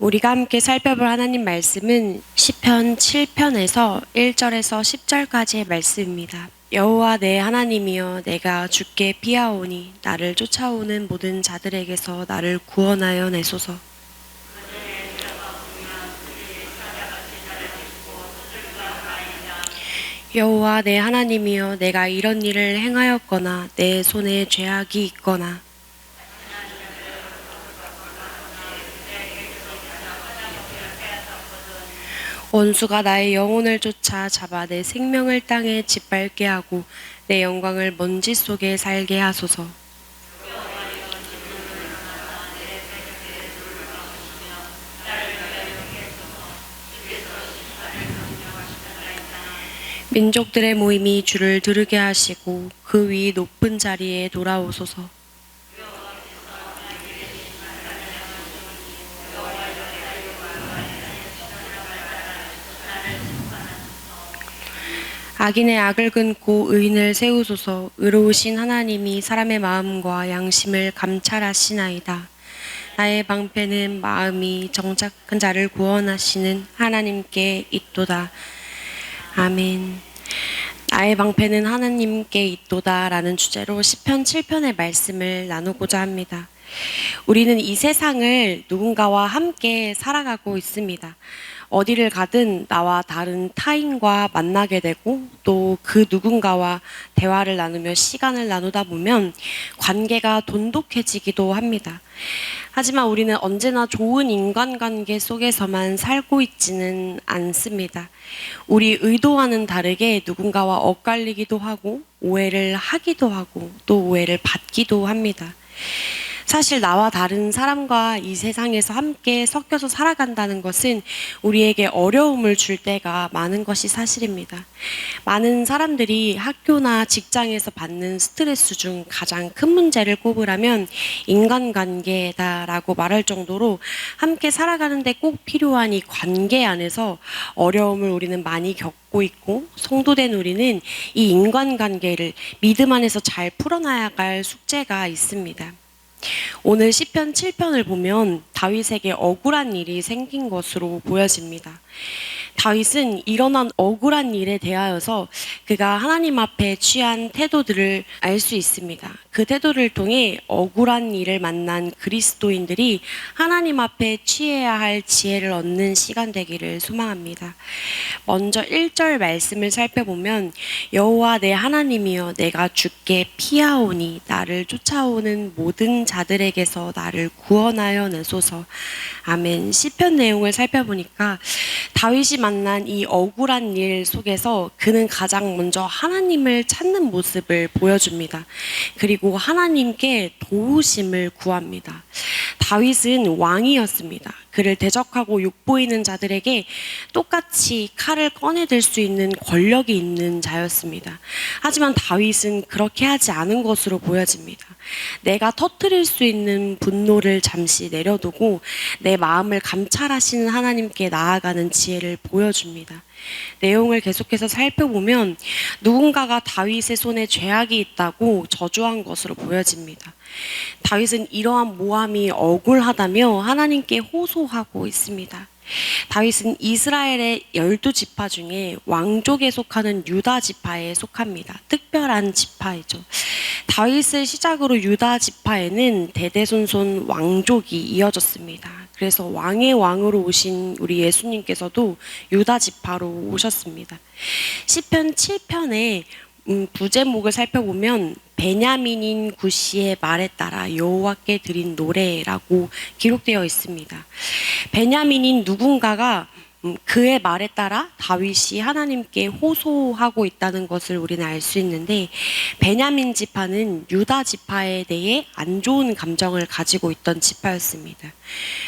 우리가 함께 살펴볼 하나님 말씀은 시편 7편에서 1절에서 10절까지의 말씀입니다. 여호와 내 하나님이여, 내가 주께 피하오니 나를 쫓아오는 모든 자들에게서 나를 구원하여 내소서. 여호와 내 하나님이여, 내가 이런 일을 행하였거나 내 손에 죄악이 있거나 원수가 나의 영혼을 쫓아 잡아 내 생명을 땅에 짓밟게 하고 내 영광을 먼지 속에 살게 하소서. 민족들의 모임이 주를 들으게 하시고 그 위 높은 자리에 돌아오소서. 악인의 악을 끊고 의인을 세우소서. 의로우신 하나님이 사람의 마음과 양심을 감찰하시나이다. 나의 방패는 마음이 정착한 자를 구원하시는 하나님께 있도다. 아멘. 나의 방패는 하나님께 있도다 라는 주제로 시편 7편의 말씀을 나누고자 합니다. 우리는 이 세상을 누군가와 함께 살아가고 있습니다. 어디를 가든 나와 다른 타인과 만나게 되고 또 그 누군가와 대화를 나누며 시간을 나누다 보면 관계가 돈독해지기도 합니다. 하지만 우리는 언제나 좋은 인간관계 속에서만 살고 있지는 않습니다. 우리 의도와는 다르게 누군가와 엇갈리기도 하고 오해를 하기도 하고 또 오해를 받기도 합니다. 사실 나와 다른 사람과 이 세상에서 함께 섞여서 살아간다는 것은 우리에게 어려움을 줄 때가 많은 것이 사실입니다. 많은 사람들이 학교나 직장에서 받는 스트레스 중 가장 큰 문제를 꼽으라면 인간관계다라고 말할 정도로 함께 살아가는데 꼭 필요한 이 관계 안에서 어려움을 우리는 많이 겪고 있고, 성도된 우리는 이 인간관계를 믿음 안에서 잘 풀어나갈 숙제가 있습니다. 오늘 시편 7편을 보면 다윗에게 억울한 일이 생긴 것으로 보여집니다. 다윗은 일어난 억울한 일에 대하여서 그가 하나님 앞에 취한 태도들을 알 수 있습니다. 그 태도를 통해 억울한 일을 만난 그리스도인들이 하나님 앞에 취해야 할 지혜를 얻는 시간 되기를 소망합니다. 먼저 1절 말씀을 살펴보면 여호와 내 하나님이여, 내가 주께 피하오니 나를 쫓아오는 모든 자들에게서 나를 구원하여 내소서. 아멘. 시편 내용을 살펴보니까 다윗이 만난 이 억울한 일 속에서 그는 가장 먼저 하나님을 찾는 모습을 보여줍니다. 그리고 하나님께 도우심을 구합니다. 다윗은 왕이었습니다. 그를 대적하고 욕보이는 자들에게 똑같이 칼을 꺼내들 수 있는 권력이 있는 자였습니다. 하지만 다윗은 그렇게 하지 않은 것으로 보여집니다. 내가 터뜨릴 수 있는 분노를 잠시 내려두고 내 마음을 감찰하시는 하나님께 나아가는 지혜를 보여줍니다. 내용을 계속해서 살펴보면 누군가가 다윗의 손에 죄악이 있다고 저주한 것으로 보여집니다. 다윗은 이러한 모함이 억울하다며 하나님께 호소하고 있습니다. 다윗은 이스라엘의 12지파 중에 왕족에 속하는 유다 지파에 속합니다. 특별한 지파이죠. 다윗을 시작으로 유다 지파에는 대대손손 왕족이 이어졌습니다. 그래서 왕의 왕으로 오신 우리 예수님께서도 유다 지파로 오셨습니다. 시편 7편에 부제목을 살펴보면 베냐민인 구시의 말에 따라 여호와께 드린 노래라고 기록되어 있습니다. 베냐민인 누군가가 그의 말에 따라 다윗이 하나님께 호소하고 있다는 것을 우리는 알 수 있는데, 베냐민 지파는 유다 지파에 대해 안 좋은 감정을 가지고 있던 지파였습니다.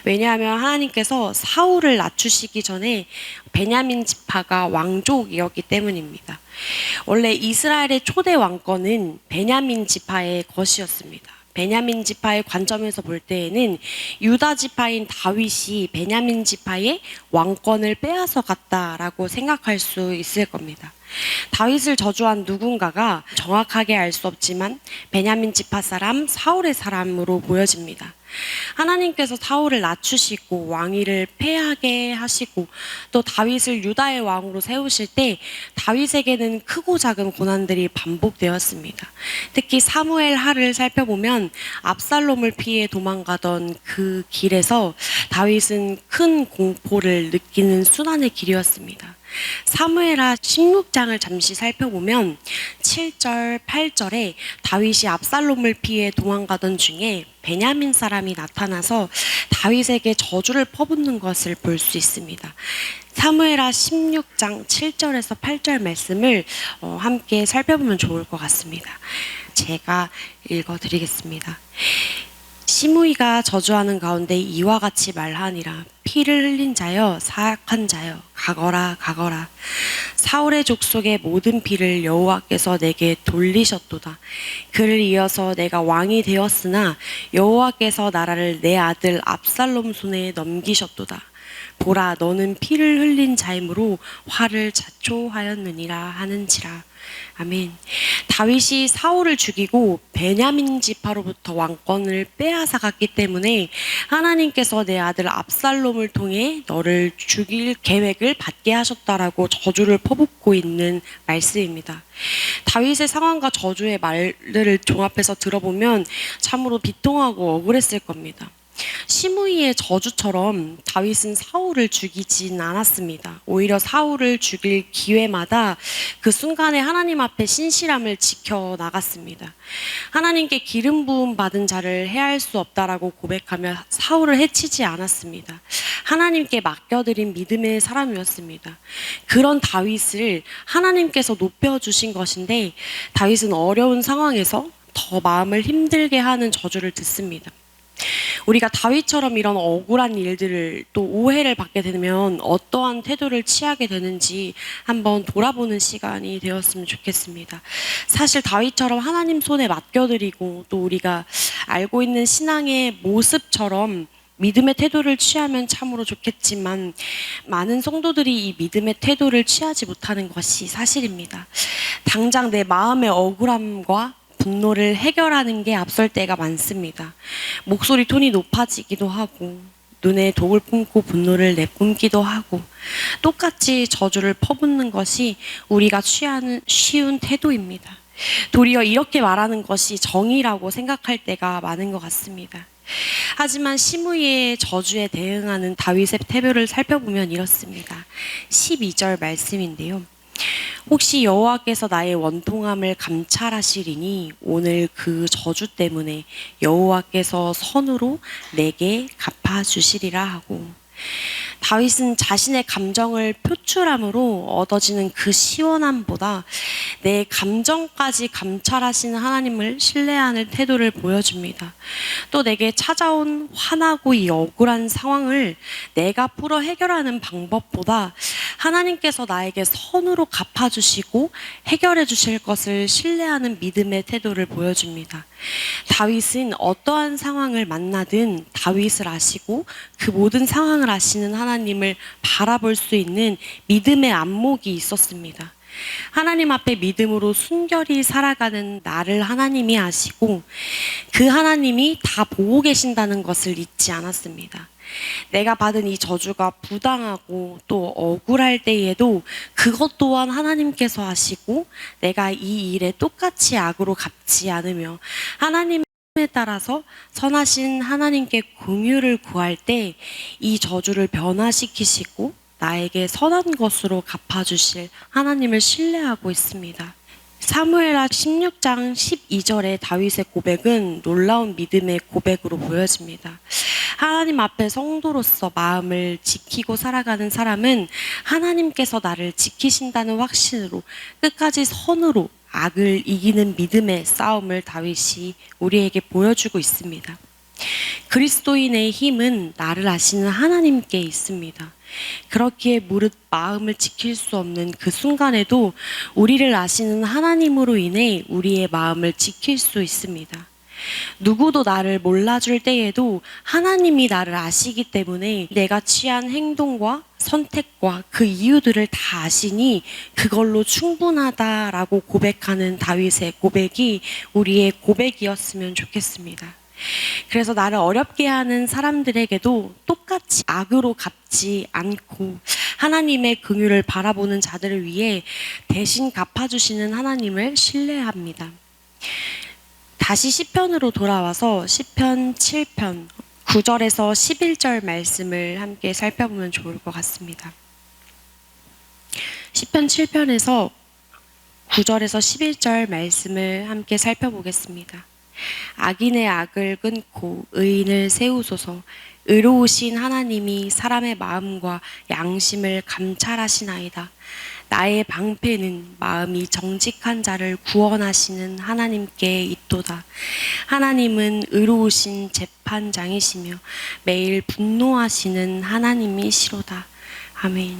왜냐하면 하나님께서 사울을 낮추시기 전에 베냐민 지파가 왕족이었기 때문입니다. 원래 이스라엘의 초대 왕권은 베냐민 지파의 것이었습니다. 베냐민 지파의 관점에서 볼 때에는 유다 지파인 다윗이 베냐민 지파의 왕권을 빼앗아 갔다라고 생각할 수 있을 겁니다. 다윗을 저주한 누군가가 정확하게 알 수 없지만 베냐민 지파 사람 사울의 사람으로 보여집니다. 하나님께서 사울을 낮추시고 왕위를 패하게 하시고 또 다윗을 유다의 왕으로 세우실 때 다윗에게는 크고 작은 고난들이 반복되었습니다. 특히 사무엘 하를 살펴보면 압살롬을 피해 도망가던 그 길에서 다윗은 큰 공포를 느끼는 순환의 길이었습니다. 사무엘하 16장을 잠시 살펴보면 7절, 8절에 다윗이 압살롬을 피해 도망가던 중에 베냐민 사람이 나타나서 다윗에게 저주를 퍼붓는 것을 볼 수 있습니다. 사무엘하 16장 7절에서 8절 말씀을 함께 살펴보면 좋을 것 같습니다. 제가 읽어드리겠습니다. 시므이가 저주하는 가운데 이와 같이 말하니라. 피를 흘린 자여, 사악한 자여, 가거라 가거라. 사울의 족속의 모든 피를 여호와께서 내게 돌리셨도다. 그를 이어서 내가 왕이 되었으나 여호와께서 나라를 내 아들 압살롬 손에 넘기셨도다. 보라, 너는 피를 흘린 자이므로 화를 자초하였느니라 하는지라. 아멘. 다윗이 사울을 죽이고 베냐민 지파로부터 왕권을 빼앗아갔기 때문에 하나님께서 내 아들 압살롬을 통해 너를 죽일 계획을 받게 하셨다라고 저주를 퍼붓고 있는 말씀입니다. 다윗의 상황과 저주의 말들을 종합해서 들어보면 참으로 비통하고 억울했을 겁니다. 시므이의 저주처럼 다윗은 사울을 죽이진 않았습니다. 오히려 사울을 죽일 기회마다 그 순간에 하나님 앞에 신실함을 지켜나갔습니다. 하나님께 기름 부음 받은 자를 해할 수 없다라고 고백하며 사울을 해치지 않았습니다. 하나님께 맡겨드린 믿음의 사람이었습니다. 그런 다윗을 하나님께서 높여주신 것인데 다윗은 어려운 상황에서 더 마음을 힘들게 하는 저주를 듣습니다. 우리가 다윗처럼 이런 억울한 일들을 또 오해를 받게 되면 어떠한 태도를 취하게 되는지 한번 돌아보는 시간이 되었으면 좋겠습니다. 사실 다윗처럼 하나님 손에 맡겨드리고 또 우리가 알고 있는 신앙의 모습처럼 믿음의 태도를 취하면 참으로 좋겠지만 많은 성도들이 이 믿음의 태도를 취하지 못하는 것이 사실입니다. 당장 내 마음의 억울함과 분노를 해결하는 게 앞설 때가 많습니다. 목소리 톤이 높아지기도 하고 눈에 독을 품고 분노를 내뿜기도 하고 똑같이 저주를 퍼붓는 것이 우리가 취하는 쉬운 태도입니다. 도리어 이렇게 말하는 것이 정의라고 생각할 때가 많은 것 같습니다. 하지만 시므이의 저주에 대응하는 다윗의 태도를 살펴보면 이렇습니다. 12절 말씀인데요. 혹시 여호와께서 나의 원통함을 감찰하시리니 오늘 그 저주 때문에 여호와께서 선으로 내게 갚아주시리라 하고, 다윗은 자신의 감정을 표출함으로 얻어지는 그 시원함보다 내 감정까지 감찰하시는 하나님을 신뢰하는 태도를 보여줍니다. 또 내게 찾아온 화나고 이 억울한 상황을 내가 풀어 해결하는 방법보다 하나님께서 나에게 선으로 갚아주시고 해결해 주실 것을 신뢰하는 믿음의 태도를 보여줍니다. 다윗은 어떠한 상황을 만나든 다윗을 아시고 그 모든 상황을 아시는 하나님을 바라볼 수 있는 믿음의 안목이 있었습니다. 하나님 앞에 믿음으로 순결히 살아가는 나를 하나님이 아시고 그 하나님이 다 보고 계신다는 것을 잊지 않았습니다. 내가 받은 이 저주가 부당하고 또 억울할 때에도 그것 또한 하나님께서 아시고 내가 이 일에 똑같이 악으로 갚지 않으며 하나님에 따라서 선하신 하나님께 긍휼을 구할 때 이 저주를 변화시키시고 나에게 선한 것으로 갚아주실 하나님을 신뢰하고 있습니다. 사무엘하 16장 12절의 다윗의 고백은 놀라운 믿음의 고백으로 보여집니다. 하나님 앞에 성도로서 마음을 지키고 살아가는 사람은 하나님께서 나를 지키신다는 확신으로 끝까지 선으로 악을 이기는 믿음의 싸움을 다윗이 우리에게 보여주고 있습니다. 그리스도인의 힘은 나를 아시는 하나님께 있습니다. 그렇기에 무릇 마음을 지킬 수 없는 그 순간에도 우리를 아시는 하나님으로 인해 우리의 마음을 지킬 수 있습니다. 누구도 나를 몰라줄 때에도 하나님이 나를 아시기 때문에 내가 취한 행동과 선택과 그 이유들을 다 아시니 그걸로 충분하다라고 고백하는 다윗의 고백이 우리의 고백이었으면 좋겠습니다. 그래서 나를 어렵게 하는 사람들에게도 똑같이 악으로 갚지 않고 하나님의 긍휼을 바라보는 자들을 위해 대신 갚아주시는 하나님을 신뢰합니다. 다시 시편으로 돌아와서 시편 7편 9절에서 11절 말씀을 함께 살펴보면 좋을 것 같습니다. 시편 7편에서 9절에서 11절 말씀을 함께 살펴보겠습니다. 악인의 악을 끊고 의인을 세우소서. 의로우신 하나님이 사람의 마음과 양심을 감찰하시나이다. 나의 방패는 마음이 정직한 자를 구원하시는 하나님께 있도다. 하나님은 의로우신 재판장이시며 매일 분노하시는 하나님이시로다. 아멘.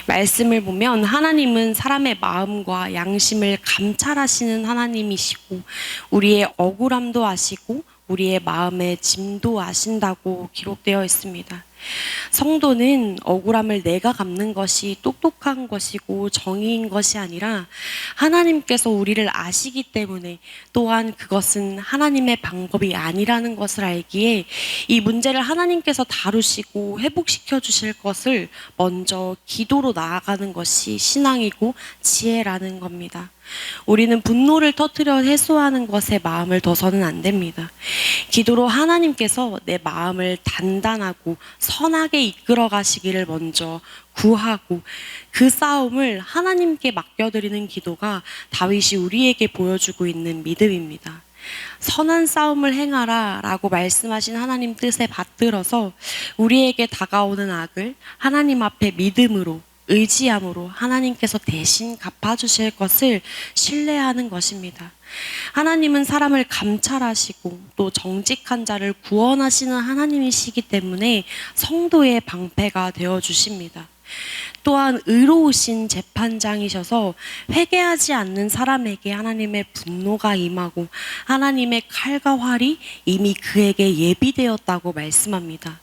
말씀을 보면 하나님은 사람의 마음과 양심을 감찰하시는 하나님이시고 우리의 억울함도 아시고 우리의 마음의 짐도 아신다고 기록되어 있습니다. 성도는 억울함을 내가 갚는 것이 똑똑한 것이고 정의인 것이 아니라 하나님께서 우리를 아시기 때문에 또한 그것은 하나님의 방법이 아니라는 것을 알기에 이 문제를 하나님께서 다루시고 회복시켜 주실 것을 먼저 기도로 나아가는 것이 신앙이고 지혜라는 겁니다. 우리는 분노를 터뜨려 해소하는 것에 마음을 둬서는 안 됩니다. 기도로 하나님께서 내 마음을 단단하고 선하게 이끌어 가시기를 먼저 구하고 그 싸움을 하나님께 맡겨드리는 기도가 다윗이 우리에게 보여주고 있는 믿음입니다. 선한 싸움을 행하라 라고 말씀하신 하나님 뜻에 받들어서 우리에게 다가오는 악을 하나님 앞에 믿음으로 의지함으로 하나님께서 대신 갚아주실 것을 신뢰하는 것입니다. 하나님은 사람을 감찰하시고 또 정직한 자를 구원하시는 하나님이시기 때문에 성도의 방패가 되어주십니다. 또한 의로우신 재판장이셔서 회개하지 않는 사람에게 하나님의 분노가 임하고 하나님의 칼과 활이 이미 그에게 예비되었다고 말씀합니다.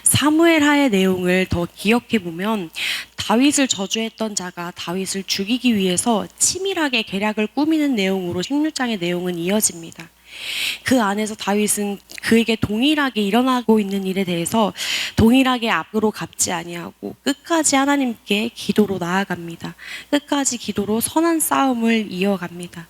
사무엘하의 내용을 더 기억해 보면 다윗을 저주했던 자가 다윗을 죽이기 위해서 치밀하게 계략을 꾸미는 내용으로 16장의 내용은 이어집니다. 그 안에서 다윗은 그에게 동일하게 일어나고 있는 일에 대해서 동일하게 악으로 갚지 아니하고 끝까지 하나님께 기도로 나아갑니다. 끝까지 기도로 선한 싸움을 이어갑니다.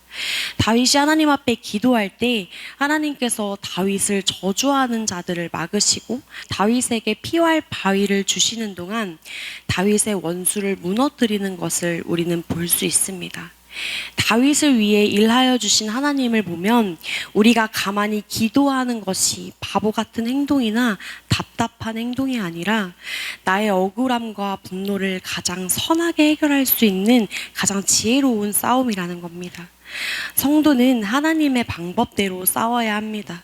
다윗이 하나님 앞에 기도할 때 하나님께서 다윗을 저주하는 자들을 막으시고 다윗에게 피할 바위를 주시는 동안 다윗의 원수를 무너뜨리는 것을 우리는 볼 수 있습니다. 다윗을 위해 일하여 주신 하나님을 보면 우리가 가만히 기도하는 것이 바보 같은 행동이나 답답한 행동이 아니라 나의 억울함과 분노를 가장 선하게 해결할 수 있는 가장 지혜로운 싸움이라는 겁니다. 성도는 하나님의 방법대로 싸워야 합니다.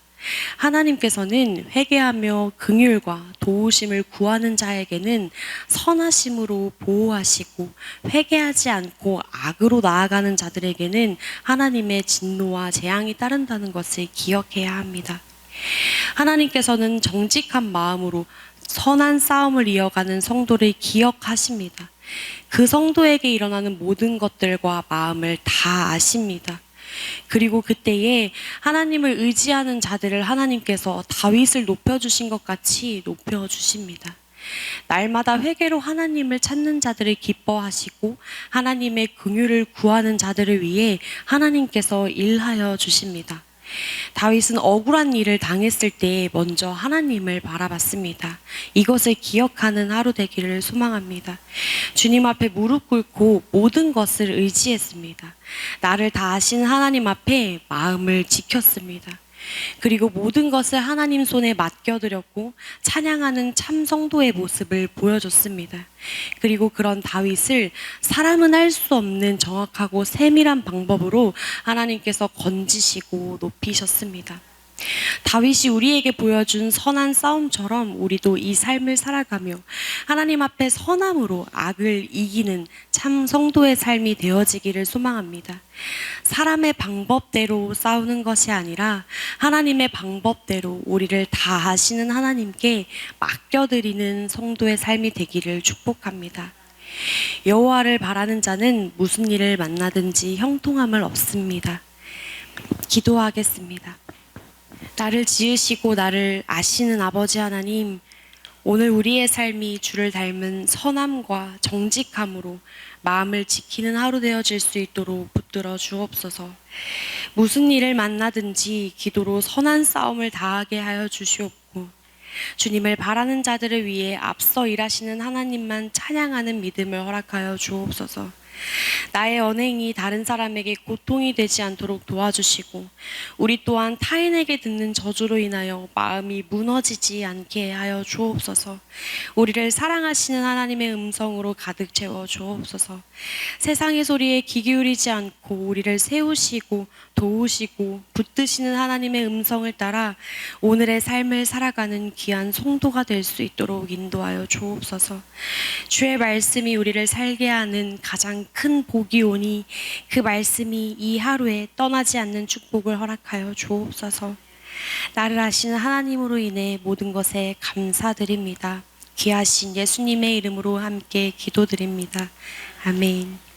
하나님께서는 회개하며 긍휼과 도우심을 구하는 자에게는 선하심으로 보호하시고 회개하지 않고 악으로 나아가는 자들에게는 하나님의 진노와 재앙이 따른다는 것을 기억해야 합니다. 하나님께서는 정직한 마음으로 선한 싸움을 이어가는 성도를 기억하십니다. 그 성도에게 일어나는 모든 것들과 마음을 다 아십니다. 그리고 그때에 하나님을 의지하는 자들을 하나님께서 다윗을 높여주신 것 같이 높여주십니다. 날마다 회개로 하나님을 찾는 자들을 기뻐하시고 하나님의 긍휼을 구하는 자들을 위해 하나님께서 일하여 주십니다. 다윗은 억울한 일을 당했을 때 먼저 하나님을 바라봤습니다. 이것을 기억하는 하루 되기를 소망합니다. 주님 앞에 무릎 꿇고 모든 것을 의지했습니다. 나를 다 아신 하나님 앞에 마음을 지켰습니다. 그리고 모든 것을 하나님 손에 맡겨드렸고 찬양하는 참 성도의 모습을 보여줬습니다. 그리고 그런 다윗을 사람은 할 수 없는 정확하고 세밀한 방법으로 하나님께서 건지시고 높이셨습니다. 다윗이 우리에게 보여준 선한 싸움처럼 우리도 이 삶을 살아가며 하나님 앞에 선함으로 악을 이기는 참 성도의 삶이 되어지기를 소망합니다. 사람의 방법대로 싸우는 것이 아니라 하나님의 방법대로 우리를 다 아시는 하나님께 맡겨드리는 성도의 삶이 되기를 축복합니다. 여호와를 바라는 자는 무슨 일을 만나든지 형통함을 얻습니다. 기도하겠습니다. 나를 지으시고 나를 아시는 아버지 하나님, 오늘 우리의 삶이 주를 닮은 선함과 정직함으로 마음을 지키는 하루 되어질 수 있도록 붙들어 주옵소서. 무슨 일을 만나든지 기도로 선한 싸움을 다하게 하여 주시옵고, 주님을 바라는 자들을 위해 앞서 일하시는 하나님만 찬양하는 믿음을 허락하여 주옵소서. 나의 언행이 다른 사람에게 고통이 되지 않도록 도와주시고, 우리 또한 타인에게 듣는 저주로 인하여 마음이 무너지지 않게 하여 주옵소서. 우리를 사랑하시는 하나님의 음성으로 가득 채워 주옵소서. 세상의 소리에 귀 기울이지 않고 우리를 세우시고 도우시고 붙드시는 하나님의 음성을 따라 오늘의 삶을 살아가는 귀한 성도가 될 수 있도록 인도하여 주옵소서. 주의 말씀이 우리를 살게 하는 가장 큰 복이 오니 그 말씀이 이 하루에 떠나지 않는 축복을 허락하여 주옵소서. 나를 아시는 하나님으로 인해 모든 것에 감사드립니다. 귀하신 예수님의 이름으로 함께 기도드립니다. 아멘.